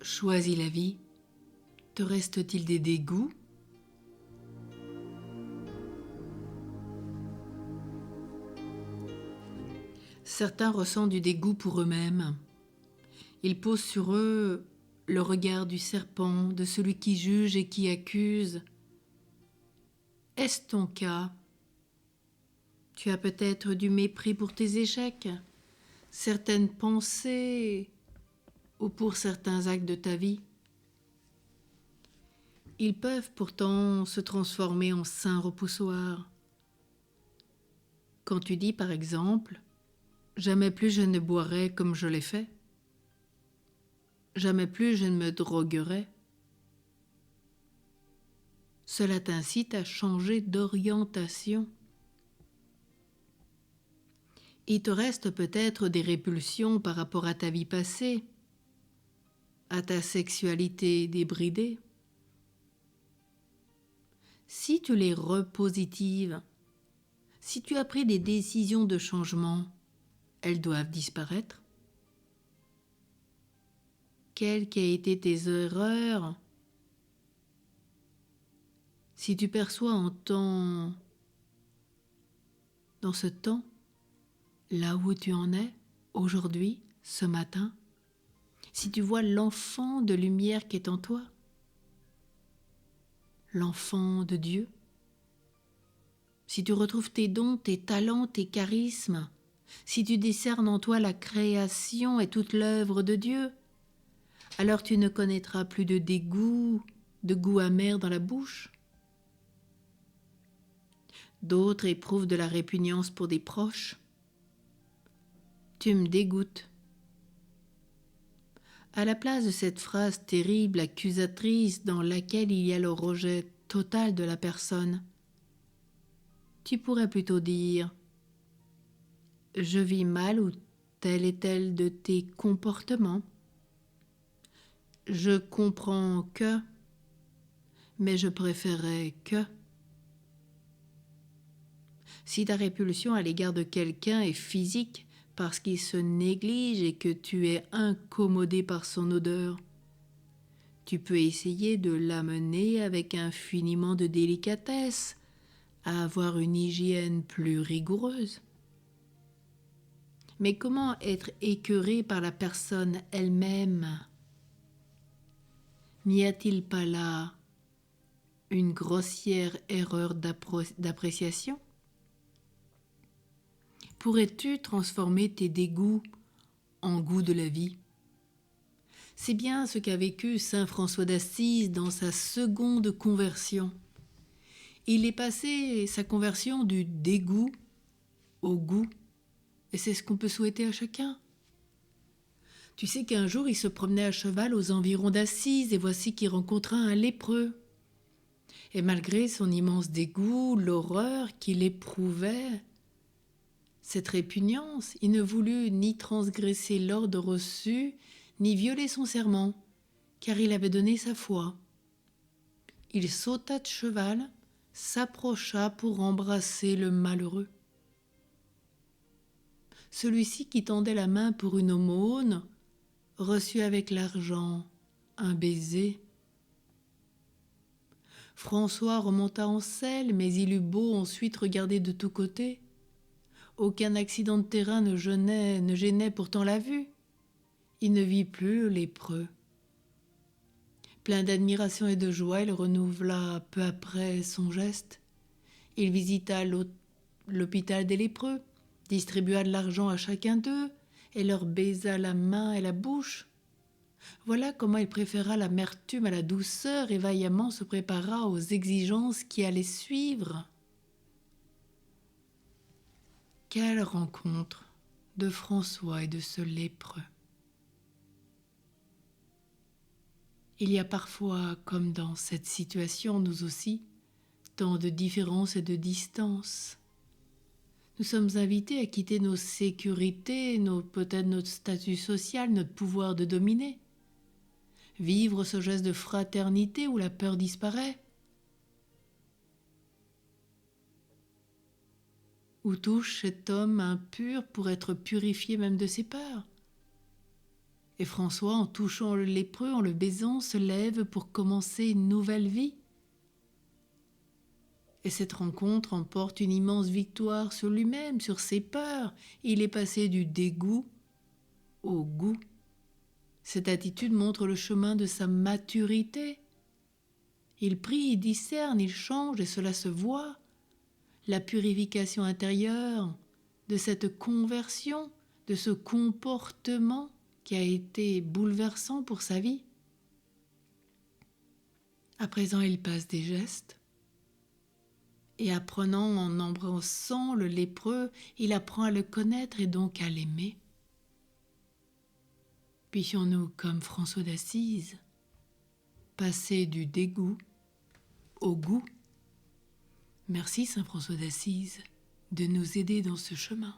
choisis la vie, te reste-t-il des dégoûts? Certains ressentent du dégoût pour eux-mêmes. Ils posent sur eux le regard du serpent, de celui qui juge et qui accuse. Est-ce ton cas? Tu as peut-être du mépris pour tes échecs, certaines pensées ou pour certains actes de ta vie. Ils peuvent pourtant se transformer en saints repoussoirs. Quand tu dis par exemple « Jamais plus je ne boirai comme je l'ai fait »,« Jamais plus je ne me droguerai », cela t'incite à changer d'orientation. Il te reste peut-être des répulsions par rapport à ta vie passée, à ta sexualité débridée. Si tu les repositives, si tu as pris des décisions de changement, elles doivent disparaître. Quelles qu'aient été tes erreurs, si tu perçois dans ce temps, là où tu en es, aujourd'hui, ce matin, si tu vois l'enfant de lumière qui est en toi, l'enfant de Dieu, si tu retrouves tes dons, tes talents, tes charismes, si tu discernes en toi la création et toute l'œuvre de Dieu, alors tu ne connaîtras plus de dégoût, de goût amer dans la bouche. D'autres éprouvent de la répugnance pour des proches. Tu me dégoûtes. À la place de cette phrase terrible, accusatrice, dans laquelle il y a le rejet total de la personne, tu pourrais plutôt dire « Je vis mal ou tel est tel de tes comportements. Je comprends que, mais je préférais que. » Si ta répulsion à l'égard de quelqu'un est physique parce qu'il se néglige et que tu es incommodé par son odeur, tu peux essayer de l'amener avec infiniment de délicatesse à avoir une hygiène plus rigoureuse. Mais comment être écœuré par la personne elle-même? N'y a-t-il pas là une grossière erreur d'appréciation? Pourrais-tu transformer tes dégoûts en goût de la vie? C'est bien ce qu'a vécu saint François d'Assise dans sa seconde conversion. Il est passé sa conversion du dégoût au goût, et c'est ce qu'on peut souhaiter à chacun. Tu sais qu'un jour il se promenait à cheval aux environs d'Assise, et voici qu'il rencontra un lépreux. Et malgré son immense dégoût, l'horreur qu'il éprouvait, cette répugnance, il ne voulut ni transgresser l'ordre reçu, ni violer son serment, car il avait donné sa foi. Il sauta de cheval, s'approcha pour embrasser le malheureux. Celui-ci qui tendait la main pour une aumône reçut avec l'argent un baiser. François remonta en selle, mais il eut beau ensuite regarder de tous côtés. Aucun accident de terrain ne gênait pourtant la vue. Il ne vit plus le lépreux. Plein d'admiration et de joie, il renouvela peu après son geste. Il visita l'hôpital des lépreux, distribua de l'argent à chacun d'eux et leur baisa la main et la bouche. Voilà comment il préféra l'amertume à la douceur et vaillamment se prépara aux exigences qui allaient suivre. Quelle rencontre de François et de ce lépreux! Il y a parfois, comme dans cette situation, nous aussi, tant de différences et de distances. Nous sommes invités à quitter nos sécurités, peut-être notre statut social, notre pouvoir de dominer. Vivre ce geste de fraternité où la peur disparaît. Où touche cet homme impur pour être purifié même de ses peurs. Et François, en touchant le lépreux, en le baisant, se lève pour commencer une nouvelle vie. Et cette rencontre emporte une immense victoire sur lui-même, sur ses peurs. Il est passé du dégoût au goût. Cette attitude montre le chemin de sa maturité. Il prie, il discerne, il change et cela se voit. La purification intérieure de cette conversion, de ce comportement qui a été bouleversant pour sa vie. À présent, il passe des gestes. Et apprenant en embrassant le lépreux, il apprend à le connaître et donc à l'aimer. Puissions-nous, comme François d'Assise, passer du dégoût au goût. Merci Saint François d'Assise de nous aider dans ce chemin.